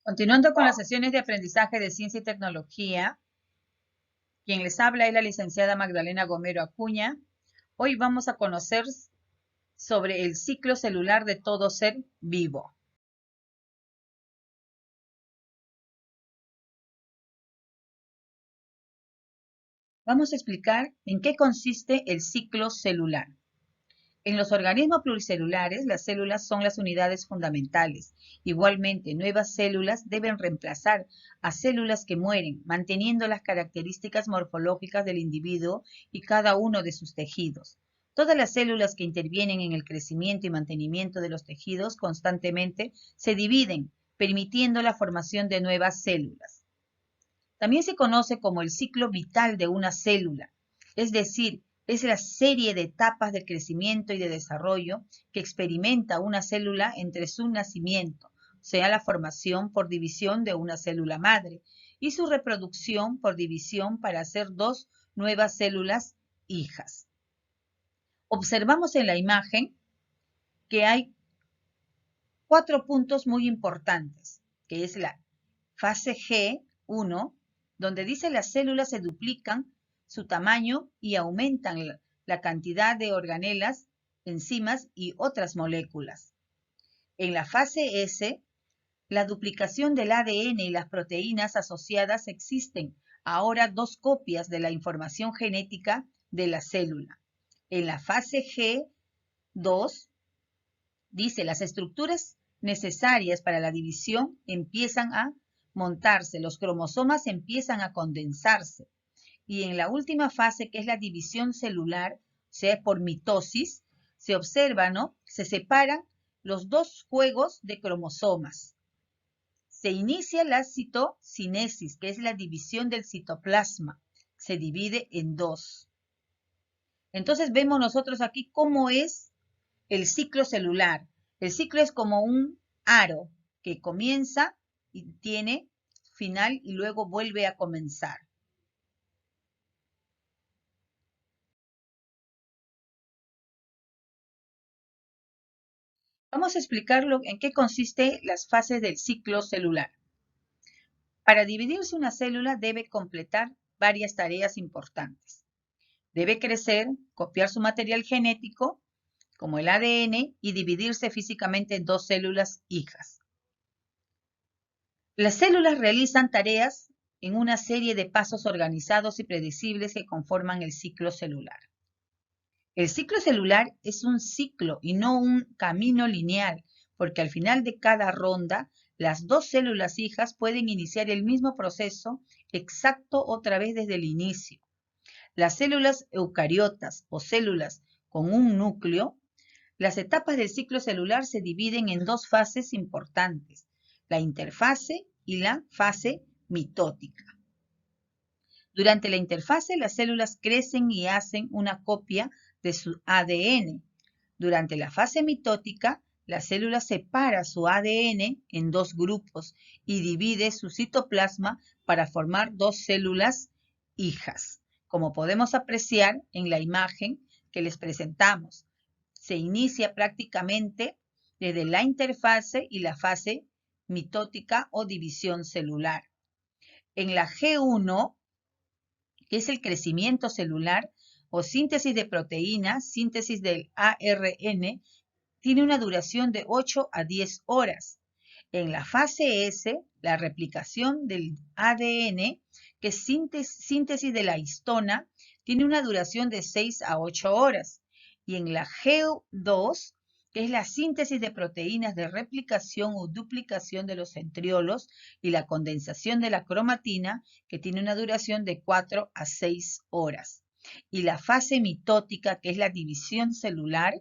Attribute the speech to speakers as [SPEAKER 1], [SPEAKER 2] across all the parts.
[SPEAKER 1] Continuando con las sesiones de aprendizaje de ciencia y tecnología, quien les habla es la licenciada Magdalena Gomero Acuña. Hoy vamos a conocer sobre el ciclo celular de todo ser vivo. Vamos a explicar en qué consiste el ciclo celular. En los organismos pluricelulares, las células son las unidades fundamentales. Igualmente, nuevas células deben reemplazar a células que mueren, manteniendo las características morfológicas del individuo y cada uno de sus tejidos. Todas las células que intervienen en el crecimiento y mantenimiento de los tejidos constantemente se dividen, permitiendo la formación de nuevas células. También se conoce como el ciclo vital de una célula, es decir, es la serie de etapas de crecimiento y de desarrollo que experimenta una célula entre su nacimiento, o sea, la formación por división de una célula madre, y su reproducción por división para hacer dos nuevas células hijas. Observamos en la imagen que hay 4 puntos muy importantes, que es la fase G1, donde dice las células se duplican su tamaño y aumentan la cantidad de organelas, enzimas y otras moléculas. En la fase S, la duplicación del ADN y las proteínas asociadas existen ahora 2 copias de la información genética de la célula. En la fase G2, dice las estructuras necesarias para la división empiezan a montarse, los cromosomas empiezan a condensarse. Y en la última fase, que es la división celular, o sea, por mitosis, se observa, ¿no? Se separan los 2 juegos de cromosomas. Se inicia la citocinesis, que es la división del citoplasma. Se divide en 2. Entonces vemos nosotros aquí cómo es el ciclo celular. El ciclo es como un aro que comienza y tiene final y luego vuelve a comenzar. Vamos a explicar en qué consiste las fases del ciclo celular. Para dividirse una célula debe completar varias tareas importantes. Debe crecer, copiar su material genético, como el ADN, y dividirse físicamente en 2 células hijas. Las células realizan tareas en una serie de pasos organizados y predecibles que conforman el ciclo celular. El ciclo celular es un ciclo y no un camino lineal, porque al final de cada ronda, las 2 células hijas pueden iniciar el mismo proceso exacto otra vez desde el inicio. Las células eucariotas o células con un núcleo, las etapas del ciclo celular se dividen en 2 fases importantes, la interfase y la fase mitótica. Durante la interfase, las células crecen y hacen una copia de su ADN. Durante la fase mitótica, la célula separa su ADN en 2 grupos y divide su citoplasma para formar 2 células hijas, como podemos apreciar en la imagen que les presentamos. Se inicia prácticamente desde la interfase y la fase mitótica o división celular. En la G1, que es el crecimiento celular o síntesis de proteínas, síntesis del ARN, tiene una duración de 8 a 10 horas. En la fase S, la replicación del ADN, que es síntesis de la histona, tiene una duración de 6 a 8 horas. Y en la G2, que es la síntesis de proteínas de replicación o duplicación de los centriolos y la condensación de la cromatina, que tiene una duración de 4 a 6 horas. Y la fase mitótica, que es la división celular,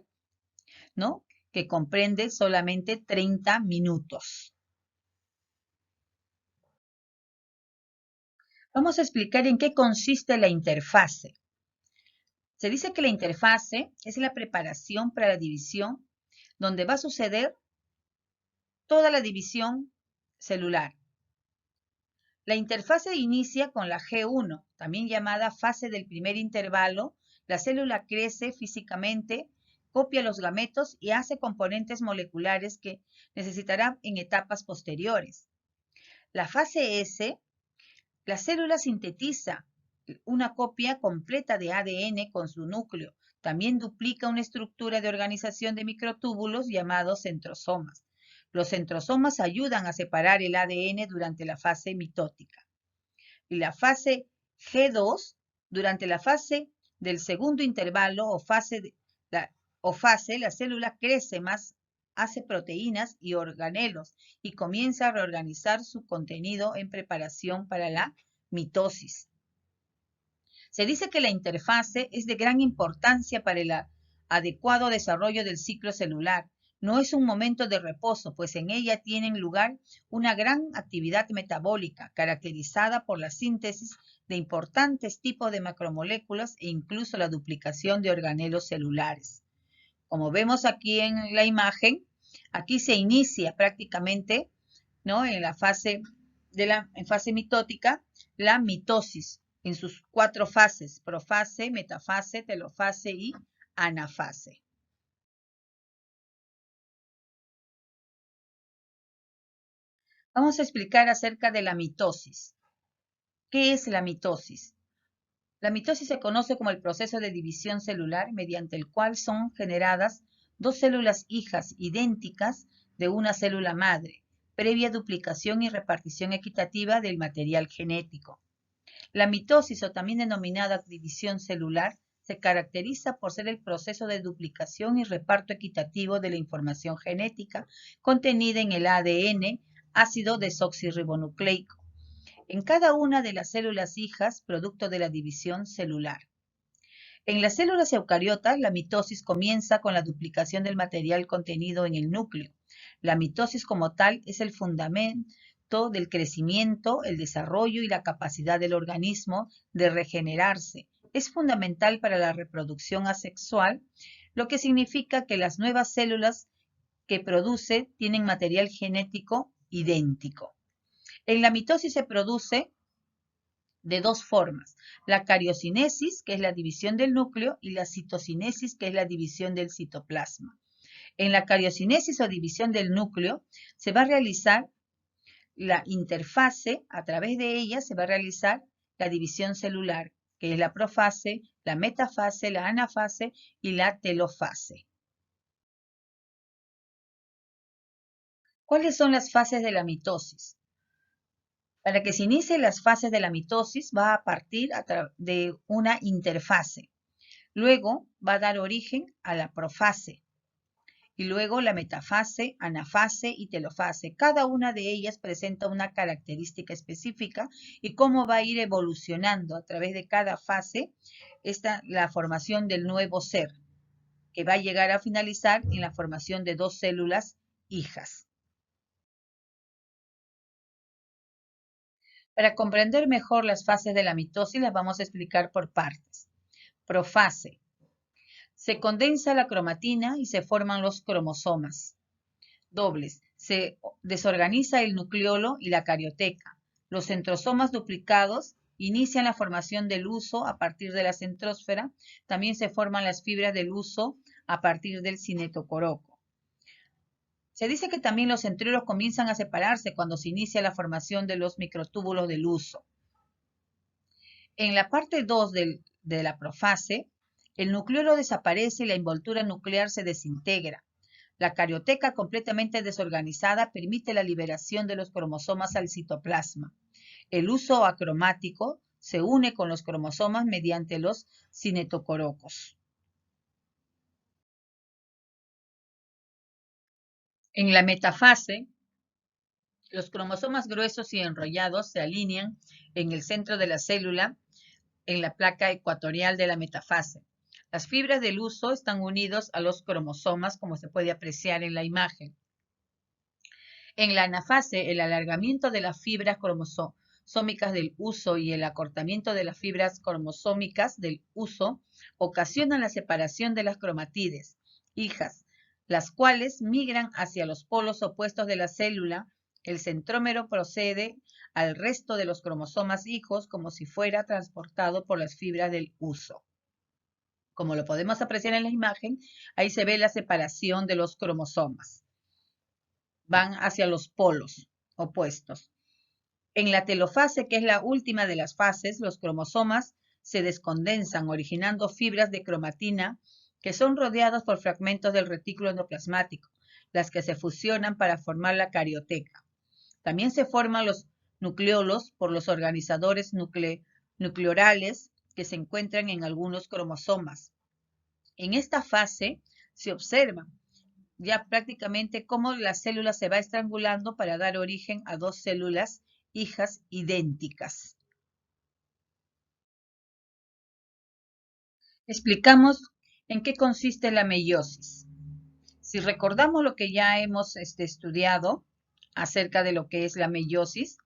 [SPEAKER 1] ¿no?, que comprende solamente 30 minutos. Vamos a explicar en qué consiste la interfase. Se dice que la interfase es la preparación para la división, donde va a suceder toda la división celular. La interfase inicia con la G1, también llamada fase del primer intervalo. La célula crece físicamente, copia los gametos y hace componentes moleculares que necesitará en etapas posteriores. La fase S, la célula sintetiza una copia completa de ADN con su núcleo. También duplica una estructura de organización de microtúbulos llamados centrosomas. Los centrosomas ayudan a separar el ADN durante la fase mitótica. Y la fase G2, durante la fase del segundo intervalo o fase, la célula crece más, hace proteínas y organelos y comienza a reorganizar su contenido en preparación para la mitosis. Se dice que la interfase es de gran importancia para el adecuado desarrollo del ciclo celular. No es un momento de reposo, pues en ella tienen lugar una gran actividad metabólica caracterizada por la síntesis de importantes tipos de macromoléculas e incluso la duplicación de organelos celulares. Como vemos aquí en la imagen, aquí se inicia prácticamente, ¿no?, en la fase mitótica, la mitosis en sus 4 fases: profase, metafase, telofase y anafase. Vamos a explicar acerca de la mitosis. ¿Qué es la mitosis? La mitosis se conoce como el proceso de división celular mediante el cual son generadas 2 células hijas idénticas de una célula madre, previa duplicación y repartición equitativa del material genético. La mitosis, o también denominada división celular, se caracteriza por ser el proceso de duplicación y reparto equitativo de la información genética contenida en el ADN, ácido desoxirribonucleico, en cada una de las células hijas, producto de la división celular. En las células eucariotas, la mitosis comienza con la duplicación del material contenido en el núcleo. La mitosis como tal es el fundamento del crecimiento, el desarrollo y la capacidad del organismo de regenerarse. Es fundamental para la reproducción asexual, lo que significa que las nuevas células que produce tienen material genético idéntico. En la mitosis se produce de 2 formas: la cariocinesis, que es la división del núcleo, y la citocinesis, que es la división del citoplasma. En la cariocinesis o división del núcleo se va a realizar la interfase, a través de ella se va a realizar la división celular, que es la profase, la metafase, la anafase y la telofase. ¿Cuáles son las fases de la mitosis? Para que se inicien las fases de la mitosis va a partir de una interfase. Luego va a dar origen a la profase. Y luego la metafase, anafase y telofase. Cada una de ellas presenta una característica específica y cómo va a ir evolucionando a través de cada fase la formación del nuevo ser, que va a llegar a finalizar en la formación de 2 células hijas. Para comprender mejor las fases de la mitosis, las vamos a explicar por partes. Profase. Se condensa la cromatina y se forman los cromosomas dobles. Se desorganiza el nucleolo y la carioteca. Los centrosomas duplicados inician la formación del huso a partir de la centrósfera. También se forman las fibras del huso a partir del cinetocoroco. Se dice que también los centriolos comienzan a separarse cuando se inicia la formación de los microtúbulos del huso. En la parte 2 de la profase, el nucleolo desaparece y la envoltura nuclear se desintegra. La carioteca, completamente desorganizada, permite la liberación de los cromosomas al citoplasma. El huso acromático se une con los cromosomas mediante los cinetocorocos. En la metafase, los cromosomas gruesos y enrollados se alinean en el centro de la célula, en la placa ecuatorial de la metafase. Las fibras del huso están unidos a los cromosomas, como se puede apreciar en la imagen. En la anafase, el alargamiento de las fibras cromosómicas del huso y el acortamiento de las fibras cromosómicas del huso ocasionan la separación de las cromatides hijas, las cuales migran hacia los polos opuestos de la célula. El centrómero procede al resto de los cromosomas hijos como si fuera transportado por las fibras del huso. Como lo podemos apreciar en la imagen, ahí se ve la separación de los cromosomas. Van hacia los polos opuestos. En la telofase, que es la última de las fases, los cromosomas se descondensan, originando fibras de cromatina que son rodeadas por fragmentos del retículo endoplasmático, las que se fusionan para formar la carioteca. También se forman los nucleolos por los organizadores nucleorales que se encuentran en algunos cromosomas. En esta fase se observa ya prácticamente cómo la célula se va estrangulando para dar origen a dos células hijas idénticas. Explicamos en qué consiste la meiosis. Si recordamos lo que ya hemos estudiado acerca de lo que es la meiosis,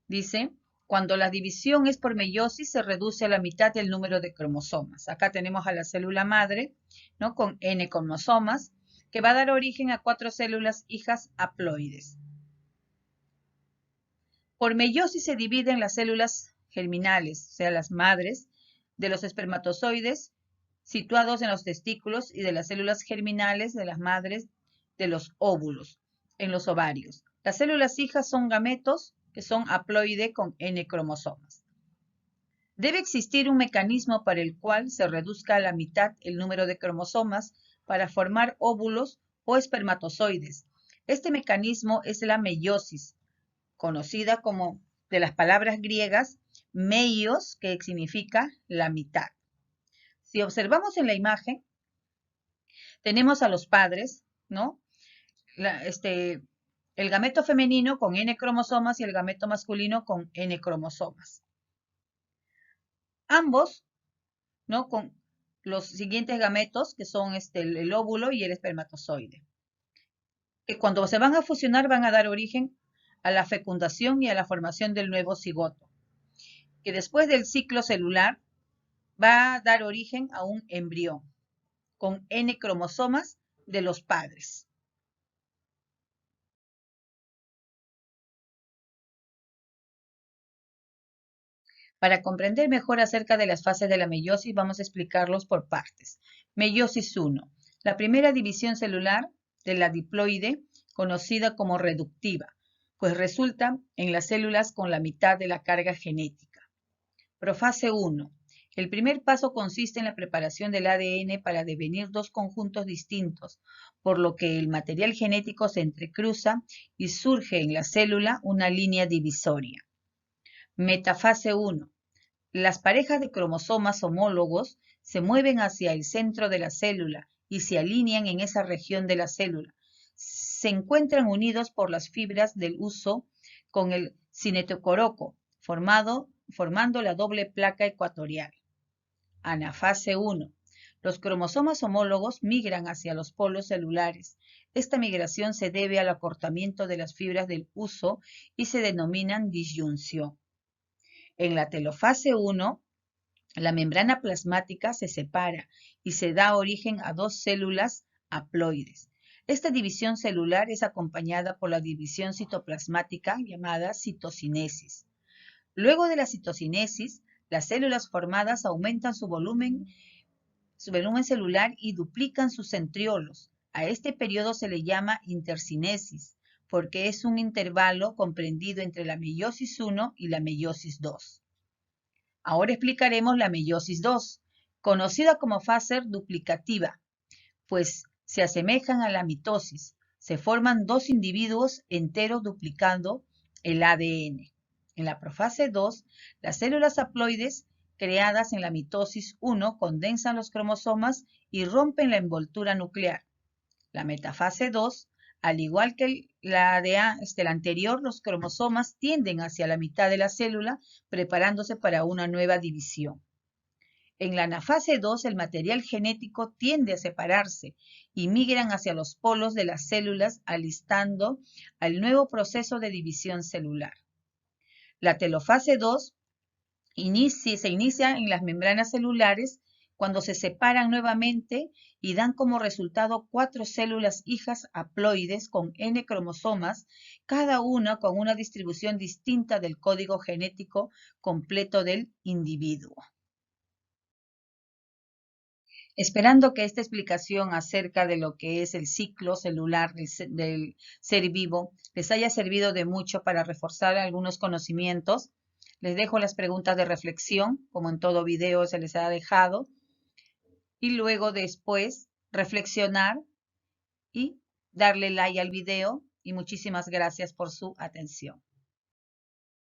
[SPEAKER 1] dice, cuando la división es por meiosis se reduce a la mitad el número de cromosomas. Acá tenemos a la célula madre, ¿no? Con N cromosomas, que va a dar origen a 4 células hijas haploides. Por meiosis se dividen las células germinales, o sea, las madres, de los espermatozoides situados en los testículos y de las células germinales de las madres de los óvulos en los ovarios. Las células hijas son gametos que son haploide con N cromosomas. Debe existir un mecanismo para el cual se reduzca a la mitad el número de cromosomas para formar óvulos o espermatozoides. Este mecanismo es la meiosis, conocida como de las palabras griegas meios, que significa la mitad. Si observamos en la imagen, tenemos a los padres, ¿no? El gameto femenino con N cromosomas y el gameto masculino con N cromosomas. Ambos, ¿no? Con los siguientes gametos, que son el óvulo y el espermatozoide. Que cuando se van a fusionar van a dar origen a la fecundación y a la formación del nuevo cigoto. Que después del ciclo celular va a dar origen a un embrión con N cromosomas de los padres. Para comprender mejor acerca de las fases de la meiosis, vamos a explicarlos por partes. Meiosis 1. La primera división celular de la diploide, conocida como reductiva, pues resulta en las células con la mitad de la carga genética. Profase 1. El primer paso consiste en la preparación del ADN para devenir dos conjuntos distintos, por lo que el material genético se entrecruza y surge en la célula una línea divisoria. Metafase 1. Las parejas de cromosomas homólogos se mueven hacia el centro de la célula y se alinean en esa región de la célula. Se encuentran unidos por las fibras del huso con el cinetocoroco, formando la doble placa ecuatorial. Anafase 1. Los cromosomas homólogos migran hacia los polos celulares. Esta migración se debe al acortamiento de las fibras del huso y se denominan disyunción. En la telofase 1, la membrana plasmática se separa y se da origen a dos células haploides. Esta división celular es acompañada por la división citoplasmática llamada citocinesis. Luego de la citocinesis, las células formadas aumentan su volumen celular y duplican sus centriolos. A este periodo se le llama intercinesis, porque es un intervalo comprendido entre la meiosis 1 y la meiosis 2. Ahora explicaremos la meiosis 2, conocida como fase duplicativa, pues se asemejan a la mitosis. Se forman dos individuos enteros duplicando el ADN. En la profase 2, las células haploides creadas en la mitosis 1 condensan los cromosomas y rompen la envoltura nuclear. La metafase 2, al igual que la anterior, los cromosomas tienden hacia la mitad de la célula, preparándose para una nueva división. En la anafase 2, el material genético tiende a separarse y migran hacia los polos de las células, alistando al nuevo proceso de división celular. La telofase 2 se inicia en las membranas celulares cuando se separan nuevamente y dan como resultado 4 células hijas haploides con N cromosomas, cada una con una distribución distinta del código genético completo del individuo. Esperando que esta explicación acerca de lo que es el ciclo celular del ser vivo les haya servido de mucho para reforzar algunos conocimientos, les dejo las preguntas de reflexión, como en todo video se les ha dejado, y luego después reflexionar y darle like al video, y muchísimas gracias por su atención.